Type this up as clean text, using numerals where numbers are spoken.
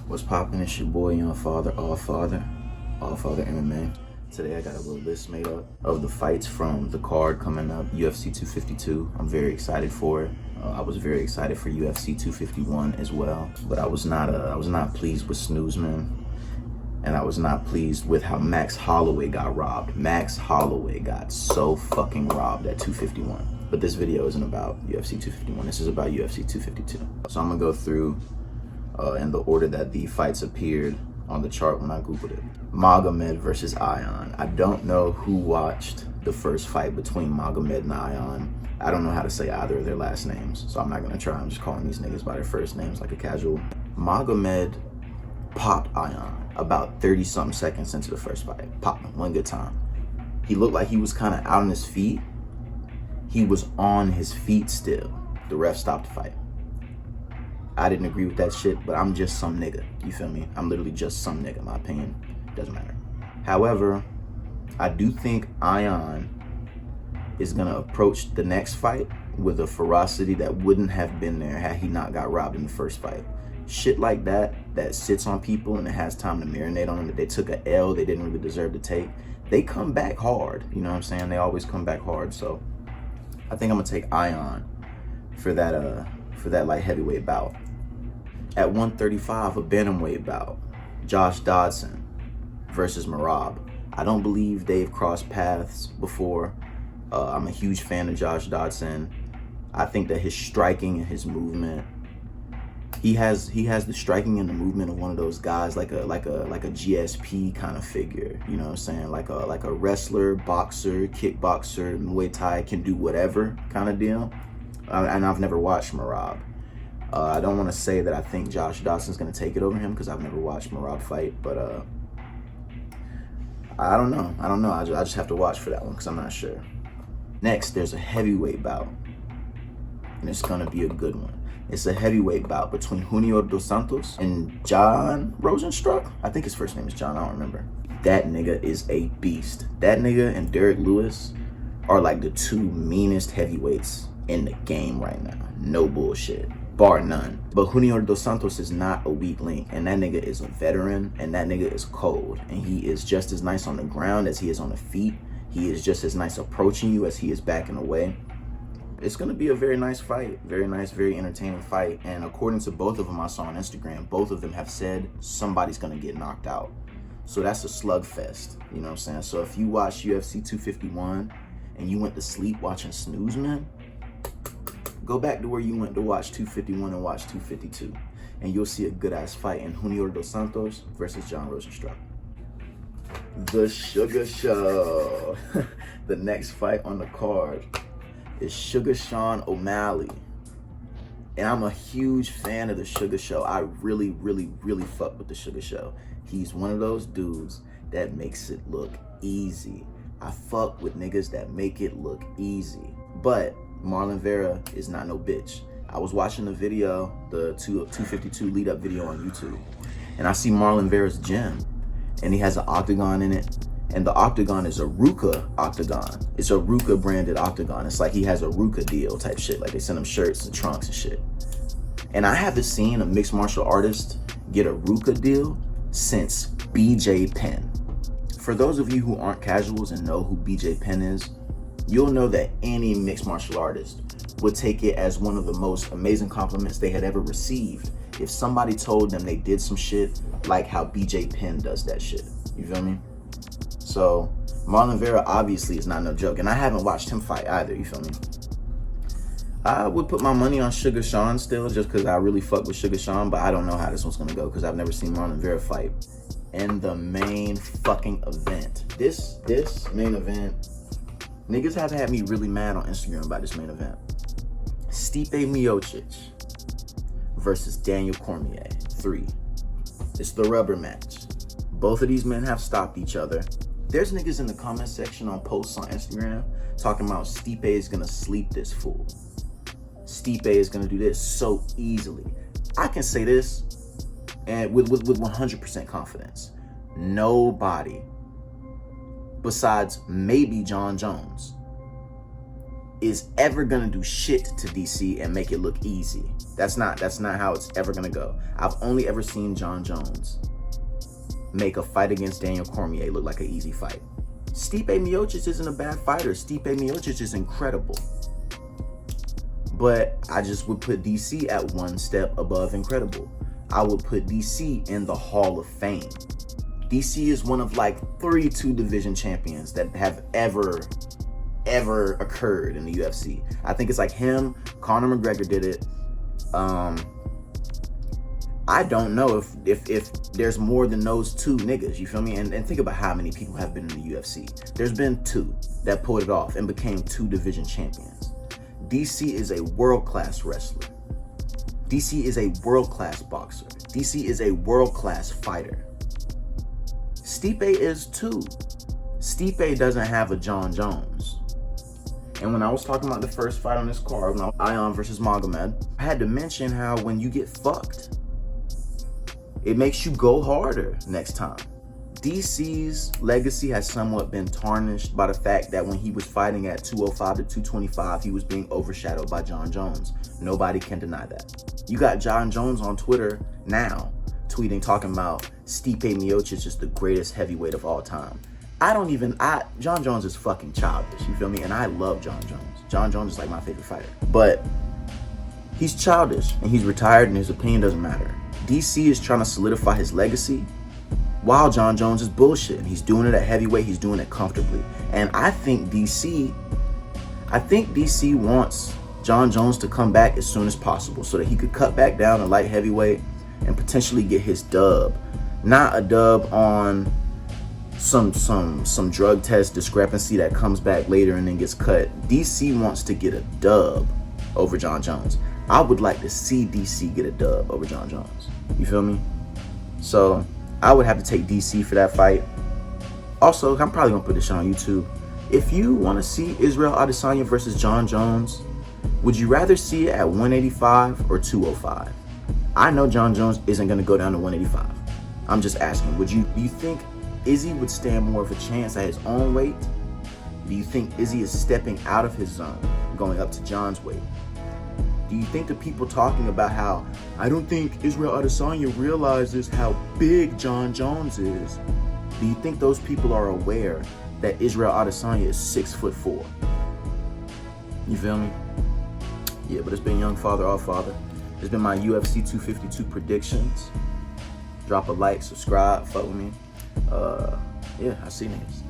What's poppin'? It's your boy, Young Father, All Father MMA. Today I got a little list made up of the fights from the card coming up, UFC 252. I'm very excited for it. I was very excited for UFC 251 as well, but I was not pleased with Snoozman, and I was not pleased with how Max Holloway got robbed. Max Holloway got so fucking robbed at 251. But this video isn't about UFC 251. This is about UFC 252. So I'm gonna go through in the order that the fights appeared on the chart when I Googled it. Magomed versus Ion. I don't know who watched the first fight between Magomed and Ion. I don't know how to say either of their last names, so I'm not gonna try. I'm just calling these niggas by their first names like a casual. Magomed popped Ion about 30-something seconds into the first fight. Popped him one good time. He looked like he was kind of out on his feet. He was on his feet still. The ref stopped the fight. I didn't agree with that shit, but I'm just some nigga. You feel me? I'm literally just some nigga. My opinion doesn't matter. However, I do think Ion is gonna approach the next fight with a ferocity that wouldn't have been there had he not got robbed in the first fight. Shit like that sits on people and it has time to marinate on them, that they took a L they didn't really deserve to take. They come back hard. You know what I'm saying? They always come back hard. So I think I'm gonna take Ion for that light heavyweight bout. At 135, a bantamweight bout, Josh Dodson versus Merab. I don't believe they've crossed paths before. I'm a huge fan of Josh Dodson. I think that his striking and his movement, he has the striking and the movement of one of those guys, like a GSP kind of figure. You know what I'm saying? Like a wrestler, boxer, kickboxer, Muay Thai, can do whatever kind of deal. And I've never watched Merab. I don't want to say that I think Josh Dodson's going to take it over him because I've never watched Merab fight, but I don't know. I just have to watch for that one because I'm not sure. Next, there's a heavyweight bout, and it's going to be a good one. It's a heavyweight bout between Junior Dos Santos and John Rozenstruik. I think his first name is John. I don't remember. That nigga is a beast. That nigga and Derek Lewis are like the two meanest heavyweights in the game right now. No bullshit. Bar none. But Junior Dos Santos is not a weak link, and that nigga is a veteran, and that nigga is cold, and he is just as nice on the ground as he is on the feet. He is just as nice approaching you as he is backing away. It's gonna be a very nice fight. Very nice, very entertaining fight. And according to both of them I saw on Instagram, both of them have said somebody's gonna get knocked out. So that's a slugfest, you know what I'm saying? So if you watch UFC 251 and you went to sleep watching Snoozman, go back to where you went to watch 251 and watch 252, and you'll see a good-ass fight in Junior Dos Santos versus John Rozenstruik. The Sugar Show. The next fight on the card is Sugar Sean O'Malley. And I'm a huge fan of the Sugar Show. I really, really, really fuck with the Sugar Show. He's one of those dudes that makes it look easy. I fuck with niggas that make it look easy. But Marlon Vera is not no bitch. I was watching the video, the 252 lead-up video on YouTube, and I see Marlon Vera's gym, and he has an octagon in it, and the octagon is a RUCA octagon. It's a RUCA branded octagon. It's like he has a RUCA deal type shit. Like they send him shirts and trunks and shit. And I haven't seen a mixed martial artist get a RUCA deal since BJ Penn. For those of you who aren't casuals and know who BJ Penn is, you'll know that any mixed martial artist would take it as one of the most amazing compliments they had ever received if somebody told them they did some shit like how BJ Penn does that shit. You feel me? So Marlon Vera obviously is not no joke, and I haven't watched him fight either. You feel me? I would put my money on Sugar Sean still, just because I really fuck with Sugar Sean, but I don't know how this one's gonna go because I've never seen Marlon Vera fight in the main fucking event. This main event, niggas have had me really mad on Instagram about this main event. Stipe Miocic versus Daniel Cormier 3. It's the rubber match. Both of these men have stopped each other. There's niggas in the comment section on posts on Instagram talking about Stipe is gonna sleep this fool. Stipe is gonna do this so easily. I can say this and with 100% confidence. Nobody besides maybe John Jones is ever gonna do shit to DC and make it look easy. That's not how it's ever gonna go. I've only ever seen Jon Jones make a fight against Daniel Cormier look like an easy fight. Stipe Miocic isn't a bad fighter. Stipe Miocic is incredible. But I just would put DC at one step above incredible. I would put DC in the Hall of Fame. DC is one of like 3 2-division champions that have ever occurred in the UFC. I think it's like him, Conor McGregor did it. I don't know if there's more than those 2 niggas, you feel me? And think about how many people have been in the UFC. There's been 2 that pulled it off and became 2-division champions. DC is a world-class wrestler. DC is a world-class boxer. DC is a world-class fighter. Stipe is too. Stipe doesn't have a Jon Jones. And when I was talking about the first fight on this card, Ion versus Magomed, I had to mention how when you get fucked, it makes you go harder next time. DC's legacy has somewhat been tarnished by the fact that when he was fighting at 205 to 225, he was being overshadowed by Jon Jones. Nobody can deny that. You got Jon Jones on Twitter now, tweeting, talking about Stipe Miocic is the greatest heavyweight of all time. Jon Jones is fucking childish, you feel me? And I love Jon Jones. Jon Jones is like my favorite fighter. But he's childish and he's retired and his opinion doesn't matter. DC is trying to solidify his legacy while Jon Jones is bullshit. And he's doing it at heavyweight, he's doing it comfortably. And I think DC wants Jon Jones to come back as soon as possible so that he could cut back down to light heavyweight and potentially get his dub. Not a dub on some drug test discrepancy that comes back later and then gets cut. DC wants to get a dub over Jon Jones. I would like to see DC get a dub over Jon Jones. You feel me? So I would have to take DC for that fight. Also, I'm probably gonna put this shit on YouTube. If you want to see Israel Adesanya versus Jon Jones, would you rather see it at 185 or 205? I know Jon Jones isn't gonna go down to 185. I'm just asking, do you think Izzy would stand more of a chance at his own weight? Do you think Izzy is stepping out of his zone, going up to Jon's weight? Do you think the people talking about how I don't think Israel Adesanya realizes how big Jon Jones is, do you think those people are aware that Israel Adesanya is 6'4"? You feel me? Yeah, but it's been Young Father, All Father. It's been my UFC 252 predictions. Drop a like, subscribe, fuck with me. Yeah, I see niggas.